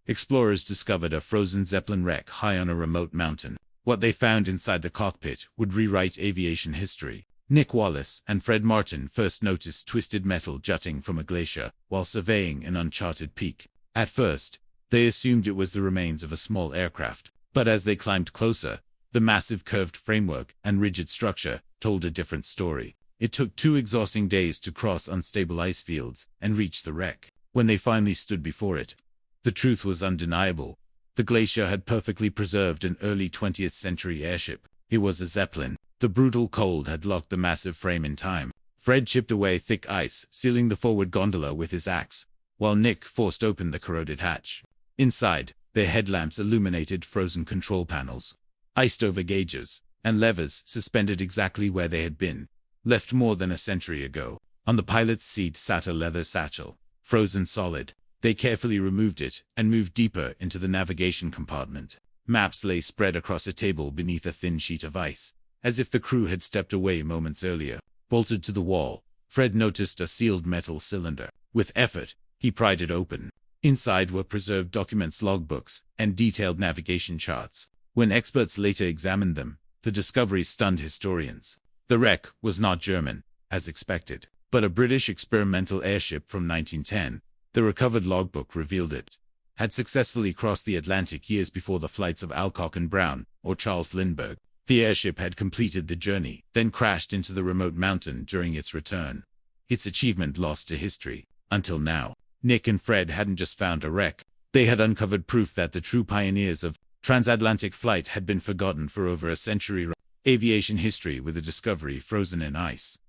explorers discovered a frozen Zeppelin wreck high on a remote mountain. What they found inside the cockpit would rewrite aviation history. Nick Wallace and Fred Martin first noticed twisted metal jutting from a glacier while surveying an uncharted peak. At first, they assumed it was the remains of a small aircraft, but as they climbed closer, the massive curved framework and rigid structure told a different story. It took 2 exhausting days to cross unstable ice fields and reach the wreck. When they finally stood before it, the truth was undeniable. The glacier had perfectly preserved an early 20th century airship. It was a Zeppelin. The brutal cold had locked the massive frame in time. Fred chipped away thick ice, sealing the forward gondola with his axe, while Nick forced open the corroded hatch. Inside, their headlamps illuminated frozen control panels, iced-over gauges, and levers suspended exactly where they had been, left more than a century ago. On the pilot's seat sat a leather satchel, frozen solid. They carefully removed it and moved deeper into the navigation compartment. Maps lay spread across a table beneath a thin sheet of ice, as if the crew had stepped away moments earlier. Bolted to the wall, Fred noticed a sealed metal cylinder. With effort, he pried it open. Inside were preserved documents, logbooks, and detailed navigation charts. When experts later examined them, the discovery stunned historians. The wreck was not German, as expected, but a British experimental airship from 1910. The recovered logbook revealed it had successfully crossed the Atlantic years before the flights of Alcock and Brown or Charles Lindbergh. The airship had completed the journey, then crashed into the remote mountain during its return. Its achievement lost to history. Until now, Nick and Fred hadn't just found a wreck. They had uncovered proof that the true pioneers of transatlantic flight had been forgotten for over a century. Aviation history with a discovery frozen in ice.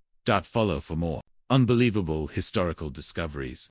Follow for more unbelievable historical discoveries.